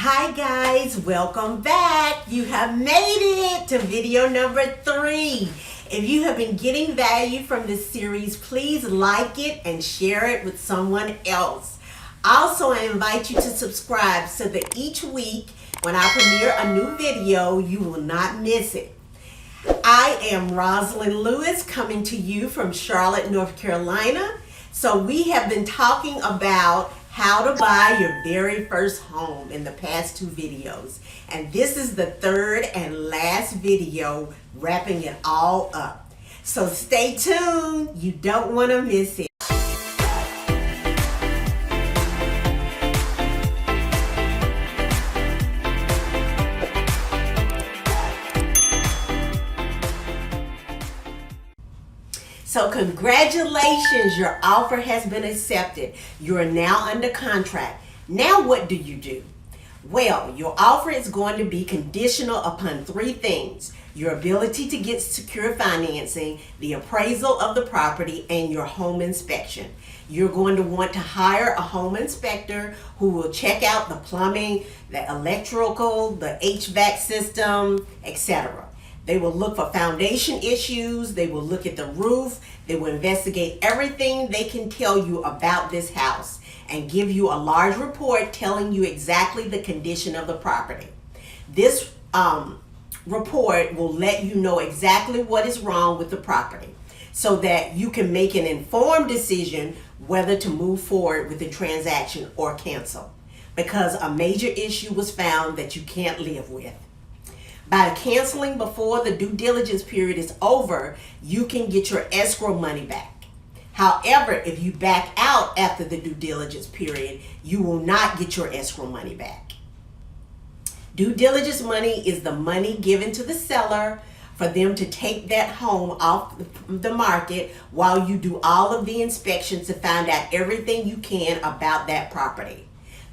Hi guys, welcome back. You have made it to video number 3. If you have been getting value from this series, please like it and share it with someone else. Also, I invite you to subscribe so that each week when I premiere a new video, you will not miss it. I am Rosalind Lewis, coming to you from Charlotte, North Carolina. So we have been talking about how to buy your very first home in the past 2 videos. And this is the 3rd and last video, wrapping it all up. So stay tuned, you don't want to miss it. So congratulations, your offer has been accepted. You are now under contract. Now what do you do? Well, your offer is going to be conditional upon 3 things: your ability to get secure financing, the appraisal of the property, and your home inspection. You're going to want to hire a home inspector who will check out the plumbing, the electrical, the HVAC system, etc. They will look for foundation issues. They will look at the roof. They will investigate everything they can tell you about this house and give you a large report telling you exactly the condition of the property. This report will let you know exactly what is wrong with the property so that you can make an informed decision whether to move forward with the transaction or cancel, because a major issue was found that you can't live with. By canceling before the due diligence period is over, you can get your escrow money back. However, if you back out after the due diligence period, you will not get your escrow money back. Due diligence money is the money given to the seller for them to take that home off the market while you do all of the inspections to find out everything you can about that property.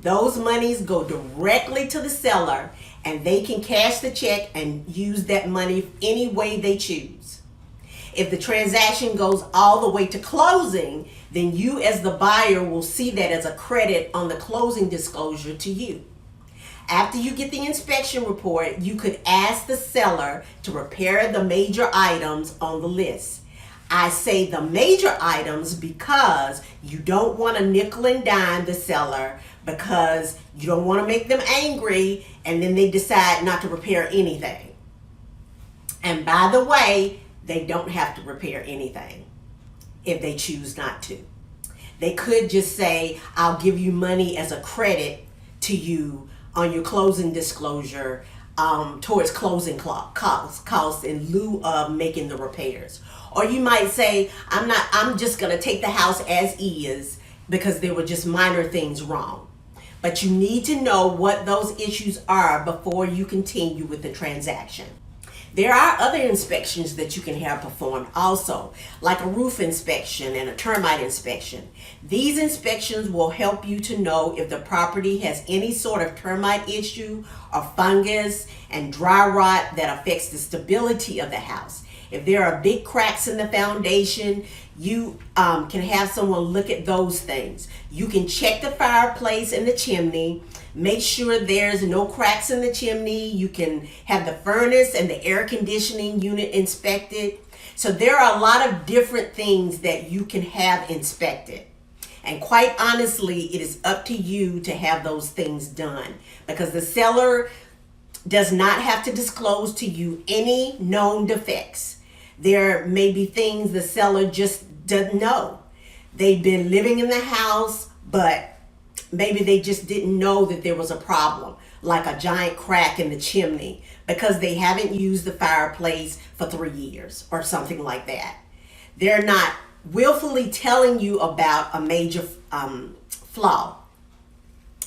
Those monies go directly to the seller, and they can cash the check and use that money any way they choose. If the transaction goes all the way to closing, then you as the buyer will see that as a credit on the closing disclosure to you. After you get the inspection report, you could ask the seller to repair the major items on the list. I say the major items because you don't want to nickel and dime the seller, because you don't want to make them angry and then they decide not to repair anything. And by the way, they don't have to repair anything if they choose not to. They could just say, I'll give you money as a credit to you on your closing disclosure towards closing costs in lieu of making the repairs. Or you might say, I'm just going to take the house as is because there were just minor things wrong. But you need to know what those issues are before you continue with the transaction. There are other inspections that you can have performed also, like a roof inspection and a termite inspection. These inspections will help you to know if the property has any sort of termite issue or fungus and dry rot that affects the stability of the house. If there are big cracks in the foundation, you can have someone look at those things. You can check the fireplace and the chimney, make sure there's no cracks in the chimney. You can have the furnace and the air conditioning unit inspected. So there are a lot of different things that you can have inspected. And quite honestly, it is up to you to have those things done, because the seller does not have to disclose to you any known defects. There may be things the seller just doesn't know. They've been living in the house, but maybe they just didn't know that there was a problem, like a giant crack in the chimney, because they haven't used the fireplace for 3 years or something like that. They're not willfully telling you about a major flaw.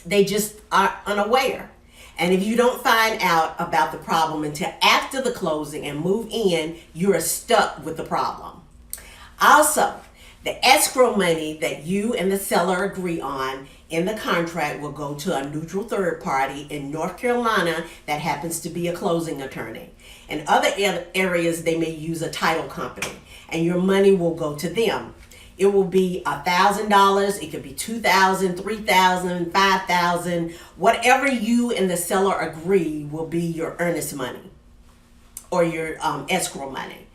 They just are unaware. And if you don't find out about the problem until after the closing and move in, you are stuck with the problem. Also, the escrow money that you and the seller agree on in the contract will go to a neutral third party in North Carolina that happens to be a closing attorney. In other areas, they may use a title company, and your money will go to them. It will be $1,000. It could be $2,000, $3,000, $5,000. Whatever you and the seller agree will be your earnest money or your escrow money.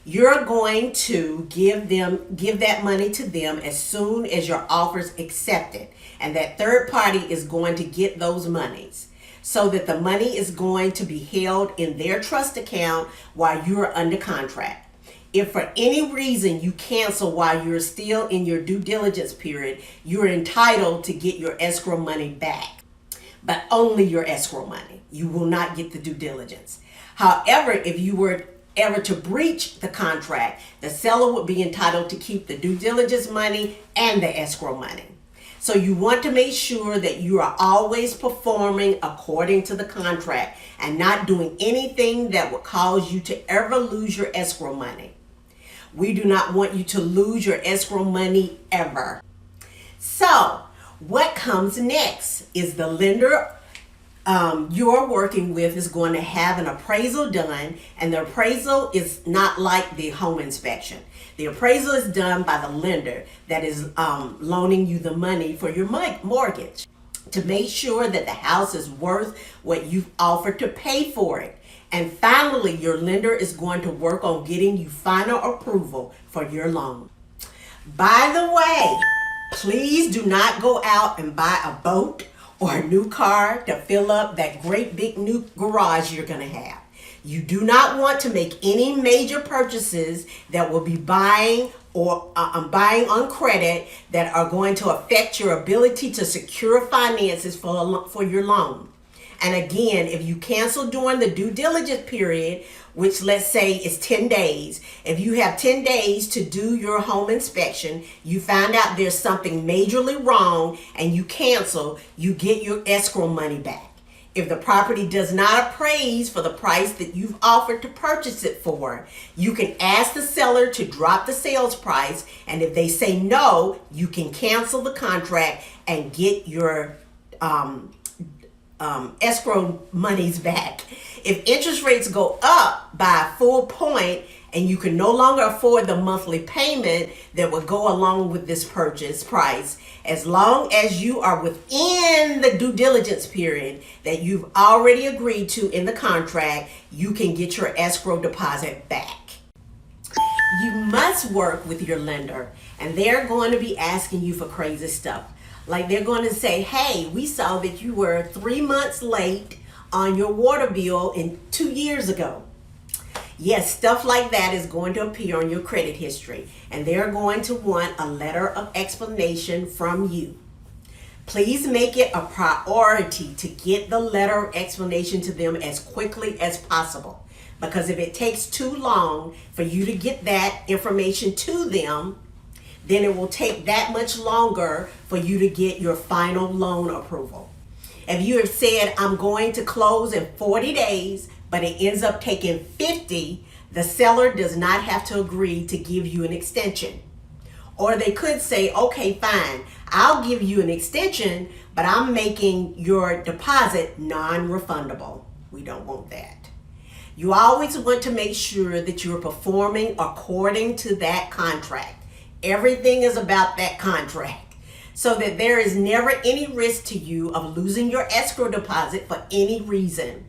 You're going to give that money to them as soon as your offer's accepted, and that third party is going to get those monies, so that the money is going to be held in their trust account while you're under contract. If for any reason you cancel while you're still in your due diligence period, you're entitled to get your escrow money back, but only your escrow money. You will not get the due diligence. However, if you were ever to breach the contract, the seller would be entitled to keep the due diligence money and the escrow money. So you want to make sure that you are always performing according to the contract and not doing anything that would cause you to ever lose your escrow money. We do not want you to lose your escrow money ever. So what comes next is the lender you're working with is going to have an appraisal done, and the appraisal is not like the home inspection. The appraisal is done by the lender that is loaning you the money for your mortgage, to make sure that the house is worth what you've offered to pay for it. And finally, your lender is going to work on getting you final approval for your loan. By the way, please do not go out and buy a boat or a new car to fill up that great big new garage you're going to have. You do not want to make any major purchases that will be buying buying on credit that are going to affect your ability to secure finances for your loan. And again, if you cancel during the due diligence period, which let's say is 10 days, if you have 10 days to do your home inspection, you find out there's something majorly wrong and you cancel, you get your escrow money back. If the property does not appraise for the price that you've offered to purchase it for, you can ask the seller to drop the sales price, and if they say no, you can cancel the contract and get your escrow monies back. If interest rates go up by a full point and you can no longer afford the monthly payment that would go along with this purchase price, as long as you are within the due diligence period that you've already agreed to in the contract, you can get your escrow deposit back. You must work with your lender, and they're going to be asking you for crazy stuff. Like they're going to say, hey, we saw that you were 3 months late on your water bill in 2 years ago. Yes, stuff like that is going to appear on your credit history, and they're going to want a letter of explanation from you. Please make it a priority to get the letter of explanation to them as quickly as possible, because if it takes too long for you to get that information to them, then it will take that much longer for you to get your final loan approval. If you have said, I'm going to close in 40 days, but it ends up taking 50, the seller does not have to agree to give you an extension. Or they could say, okay, fine, I'll give you an extension, but I'm making your deposit non-refundable. We don't want that. You always want to make sure that you're performing according to that contract. Everything is about that contract, so that there is never any risk to you of losing your escrow deposit for any reason.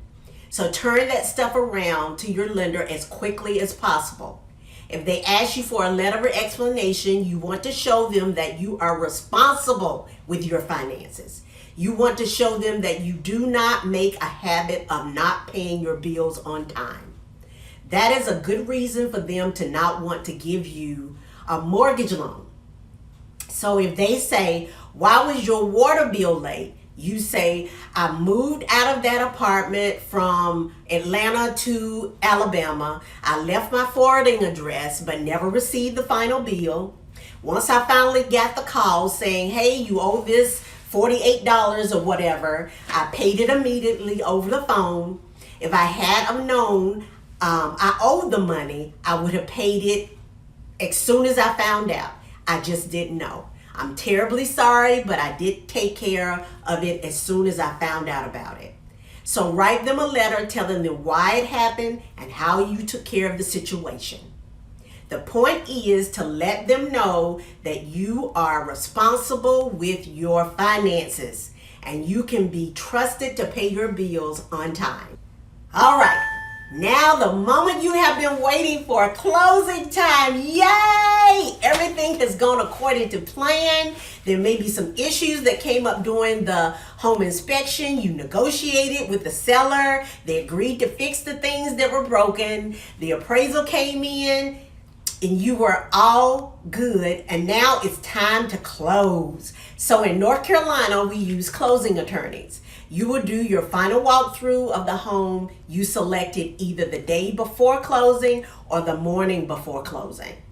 So turn that stuff around to your lender as quickly as possible. If they ask you for a letter of explanation, you want to show them that you are responsible with your finances. You want to show them that you do not make a habit of not paying your bills on time. That is a good reason for them to not want to give you a mortgage loan. So if they say, why was your water bill late? You say, I moved out of that apartment from Atlanta to Alabama. I left my forwarding address but never received the final bill. Once I finally got the call saying, hey, you owe this $48 or whatever, I paid it immediately over the phone. If I had known I owed the money, I would have paid it as soon as I found out. I just didn't know. I'm terribly sorry, but I did take care of it as soon as I found out about it. So write them a letter telling them why it happened and how you took care of the situation. The point is to let them know that you are responsible with your finances and you can be trusted to pay your bills on time. All right. Now the moment you have been waiting for, closing time. Yay! Everything has gone according to plan. There may be some issues that came up during the home inspection. You negotiated with the seller. They agreed to fix the things that were broken. The appraisal came in and you were all good, and now it's time to close. So in North Carolina, we use closing attorneys. You will do your final walkthrough of the home you selected either the day before closing or the morning before closing.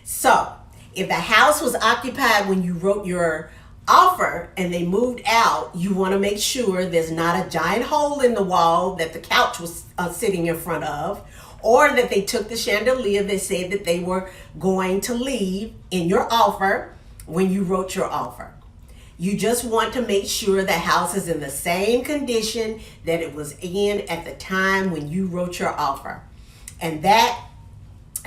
So if the house was occupied when you wrote your offer and they moved out, you want to make sure there's not a giant hole in the wall that the couch was sitting in front of, or that they took the chandelier that said that they were going to leave in your offer when you wrote your offer. You just want to make sure the house is in the same condition that it was in at the time when you wrote your offer, and that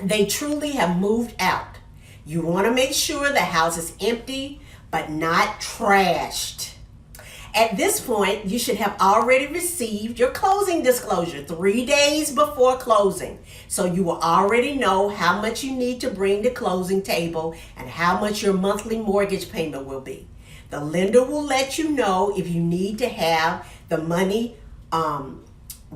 they truly have moved out. You want to make sure the house is empty but not trashed. At this point, you should have already received your closing disclosure 3 days before closing. So you will already know how much you need to bring to closing table and how much your monthly mortgage payment will be. The lender will let you know if you need to have the money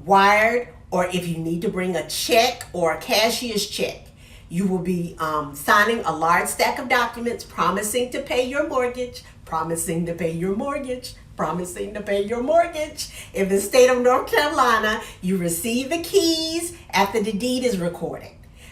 wired, or if you need to bring a check or a cashier's check. You will be signing a large stack of documents promising to pay your mortgage, promising to pay your mortgage, promising to pay your mortgage. In the state of North Carolina, you receive the keys after the deed is recorded.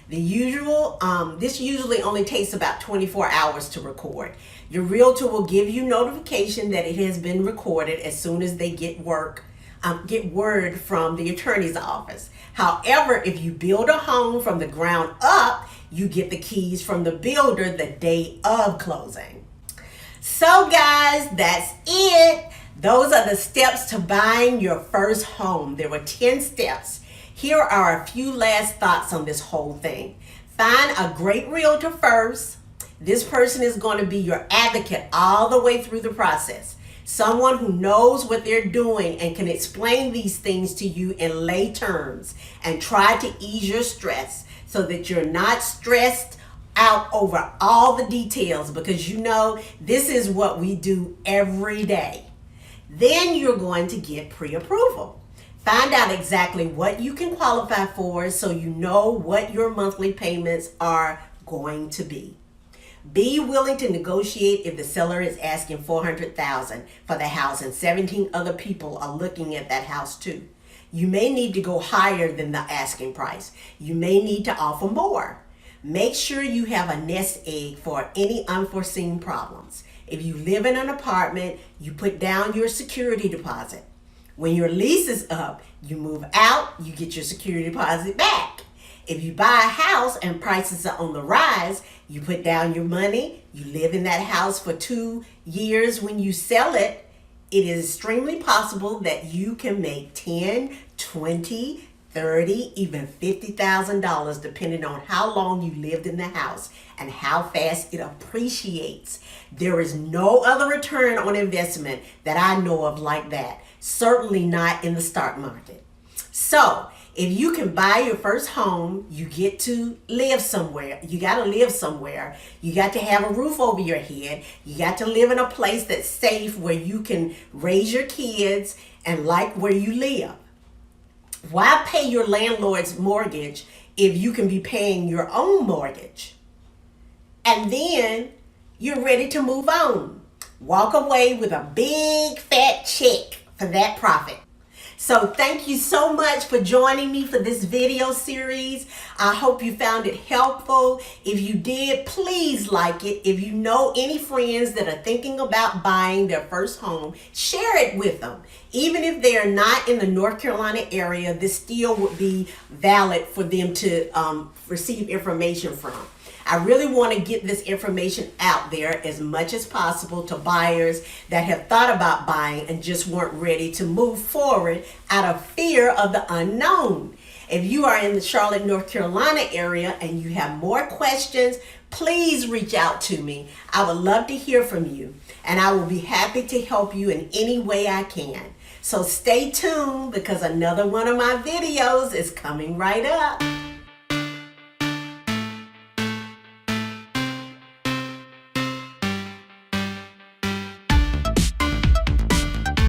This usually only takes about 24 hours to record. Your realtor will give you notification that it has been recorded as soon as they get word from the attorney's office. However, if you build a home from the ground up, you get the keys from the builder the day of closing. So guys, that's it. Those are the steps to buying your first home. There were 10 steps. Here are a few last thoughts on this whole thing. Find a great realtor first. This person is going to be your advocate all the way through the process. Someone who knows what they're doing and can explain these things to you in lay terms and try to ease your stress so that you're not stressed out over all the details, because you know this is what we do every day. Then you're going to get pre-approval. Find out exactly what you can qualify for so you know what your monthly payments are going to be. Be willing to negotiate if the seller is asking $400,000 for the house and 17 other people are looking at that house too. You may need to go higher than the asking price. You may need to offer more. Make sure you have a nest egg for any unforeseen problems. If you live in an apartment, you put down your security deposit. When your lease is up, you move out, you get your security deposit back. If you buy a house and prices are on the rise, you put down your money, you live in that house for 2 years. When you sell it, it is extremely possible that you can make $10, $20, $30, even $50,000 depending on how long you lived in the house and how fast it appreciates. There is no other return on investment that I know of like that. Certainly not in the stock market. So if you can buy your first home, you get to live somewhere. You got to live somewhere. You got to have a roof over your head. You got to live in a place that's safe where you can raise your kids and like where you live. Why pay your landlord's mortgage if you can be paying your own mortgage? And then you're ready to move on. Walk away with a big fat check for that profit. So thank you so much for joining me for this video series. I hope you found it helpful. If you did, please like it. If you know any friends that are thinking about buying their first home, share it with them. Even if they are not in the North Carolina area, this still would be valid for them to receive information from. I really want to get this information out there as much as possible to buyers that have thought about buying and just weren't ready to move forward out of fear of the unknown. If you are in the Charlotte, North Carolina area and you have more questions, please reach out to me. I would love to hear from you, and I will be happy to help you in any way I can. So stay tuned, because another one of my videos is coming right up.